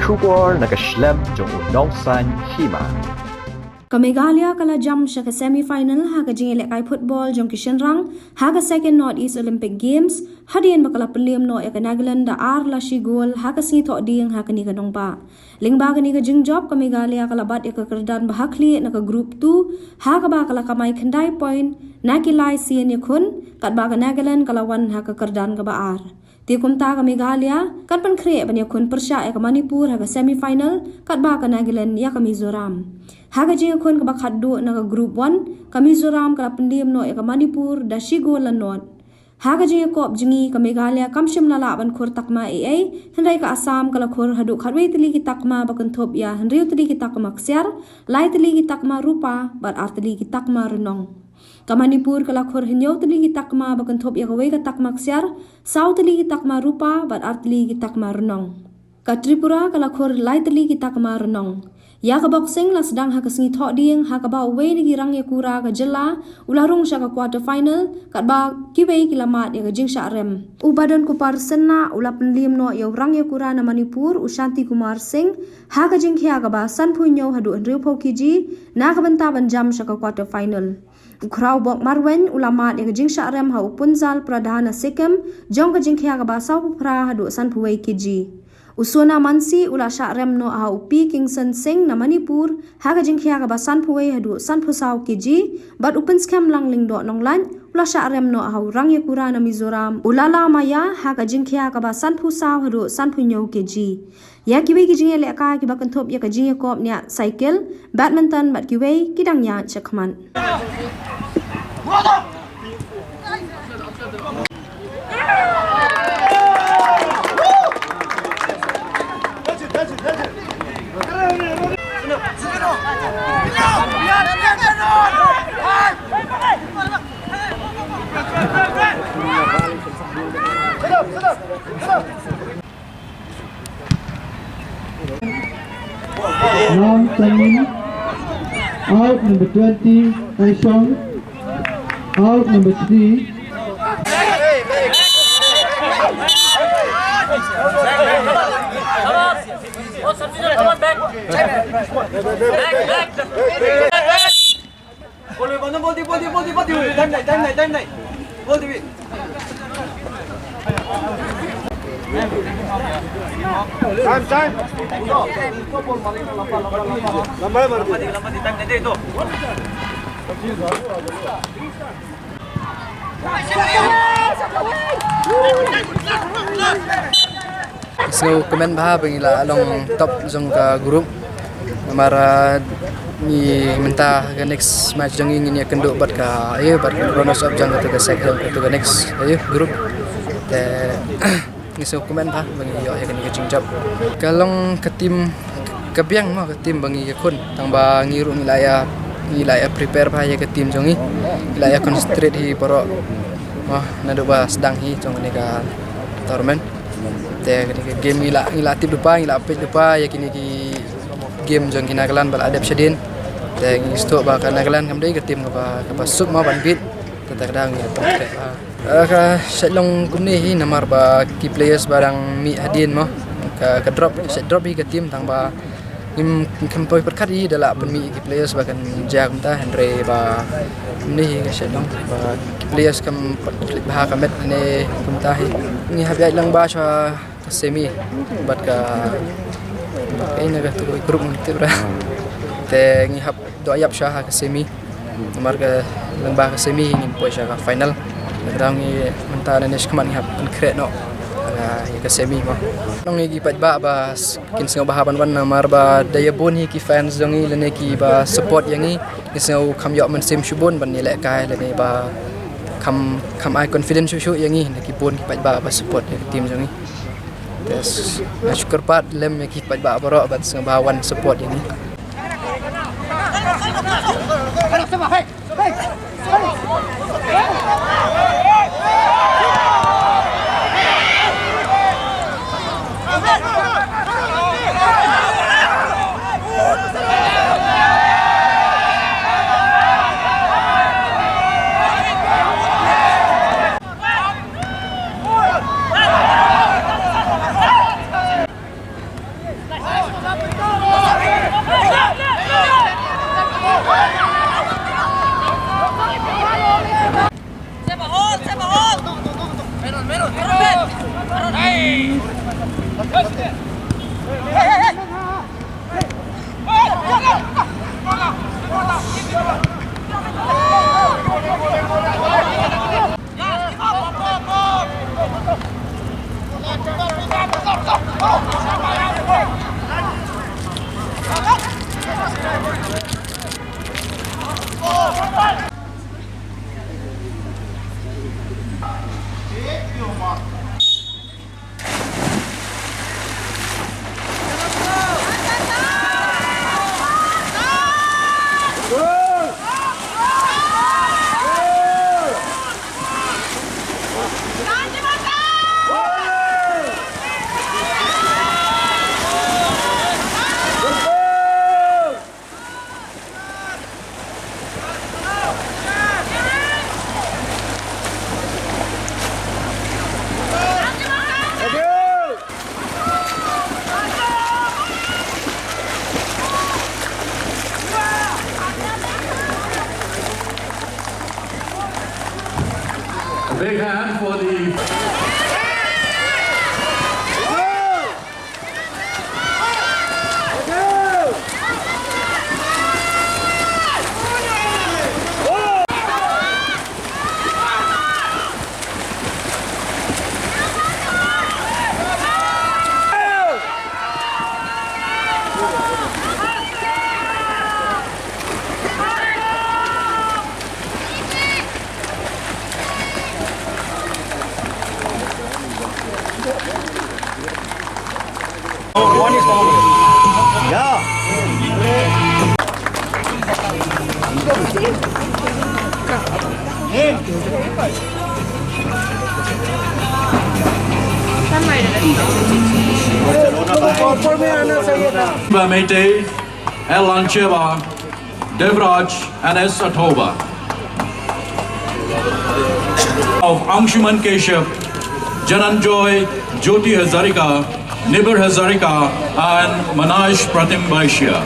Shubor nakaslem jong unongsan hima. Kamegalia kala jam sa semi-final ha ka jing elekai football jong kishenrang ha ka second North East Olympic Games hadien bakala pelim no ya ka Nagaland da ar la shigol ha ka singi tok ding ha ka ni ka dong pa lingba ka ni ka jing job Kamegalia kala bat ya ka kerdan bahakli na ka group 2 ha ka ba kala kamai kendai point na kilai sien ya kun kat ba ka Nagaland kala wan ha ka kerdan ka ba ar Tikum ta ka Meghalaya, kat pan kre ban yakun persya ya ka Manipur haga semi-final, kat ba ka Nagaland ya ka Mizoram. Haga jing yakun ka bakhat do na ka group 1, ka Mizoram ka pendim no ya ka Manipur da shigo lan not. Haga jing yakop jingi ka Meghalaya kamshim lala ban khur takma AA, hendai ka Assam kala khur hadu khatwei tili ki takma bakan thop ya, hendriu tili ki takma ksyar, lai tili ki takma rupa, bar artili ki takma renong. Ka Manipur kala khur hinyau tali ki takma bakan thop ya kawai ka takma ksyar sau tali ki takma rupa bat art tali ki takma renong ka Tripura kala khur lai tali ki takma renong ya ka boxing la sedang ha ka singi thok ding ha ka ba wei ni rang ya kura ka jela ularung sya ka quarter final kat ba ki wei ki lamat ya ka jing sya rem u badan ku par senna ula penlim no ya rang ya kura na Manipur Ushanti Kumar Singh ha ka jing khia ka ba san phu nyau hadu andriu pho ki ji na ka banta ban jam sya ka quarter final Ukraw bok marwen ulama ya jing syarem ha upunzal pradhana Sikkim jong ka jing khia ka ba sau pra hadu san phuwei kiji usuna mansi ula syarem no ha upi Kingston Singh na Manipur ha ka jing khia ka ba san phuwei hadu san phu sau kiji bat upin scam lang ling do nonglan ula syarem no ha rang ya kura na Mizoram ulala maya ha ka jing khia ka ba san phu sau hadu san phu nyau kiji ya kiwei ki jing le ka ki ba kan thop ya ka jing kop nya cycle badminton bat kiwei kidang ya chakman Long Sanin, out number 20, Aishong, out number 3. Time. So komen bah bengila along top jong ka group mara ni mentah ke next match jong ini akan do bat ka ayo bat runners up jang ka second to the next ayo group te ni so komen bah bengi yo ya kan jing job kalong ke tim kebiang mo ke tim bengi kun tang ba ngiru nilai prepare bah ya ke tim jong ni nilai concentrate hi poro wah nado ba sedang hi jong ni ka tournament te game ila tip depa ila page depa ya kini ki game jong Nagaland bal adap shadin te ngi sto ba ka Nagaland kam dei ke tim ka sub ma ban bit te kadang ya te ka selong kumni hi namar ba key players barang mi hadin mo ka drop set drop hi ke tim tang ba im kempoi perkat hi dala pen mi key players ba kan jag ta Henry ba ni ka selong ba key players kam bah ka met ne kumta hi ni habiat lang ba sa semi bat ka ini ka tu grup ngi bra te ngi hab do ayap sha ka semi nomor ka lang ba ka semi ngin po sha ka final kadang ngi menta na nesh kman ngi hab an kre no ya ka semi mo nong ngi pat ba kin singo bahaban wan namar ba daya bon hi ki fans jongi lene ki ba support yangi singo kam yo man sim shubon ban ni le kai lene ba kam ai confidence shu yangi ki bon ki pat ba support tim jongi Yes, syukur pat lem yang kita bawa borok bat sembawan support ini. Big hand for the Mete, El Lancheva, Devraj, and S. Atoba. Of Angshuman Keshav, Jananjoy, Jyoti Hazarika, Nibir Hazarika, and Manaj Pratim Vaishya.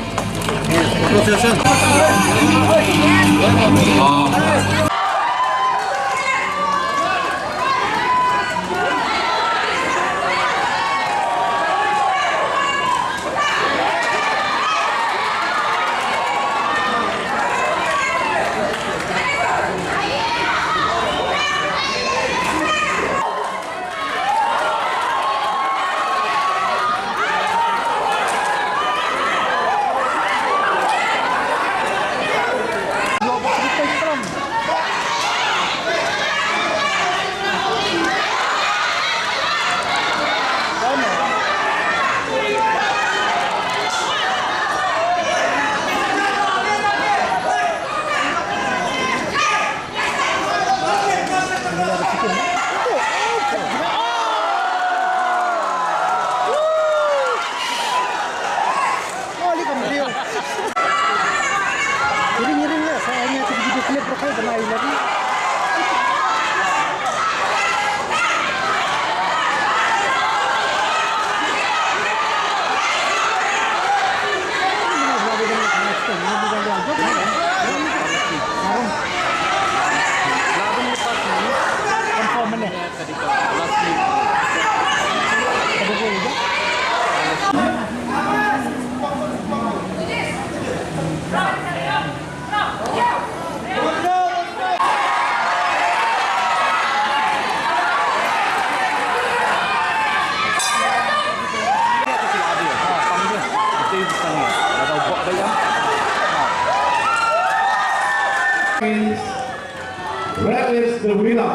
Red is the winner.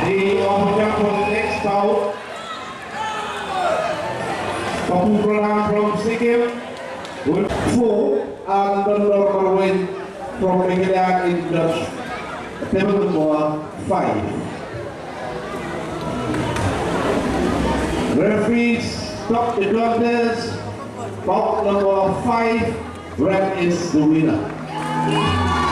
The opponent for the next bout, Papu Pralam from Sikkim, with 4 and the local win from Meghalaya in Dutch, table number 5. Referees stop the contest. Bout number 5, Red is the winner.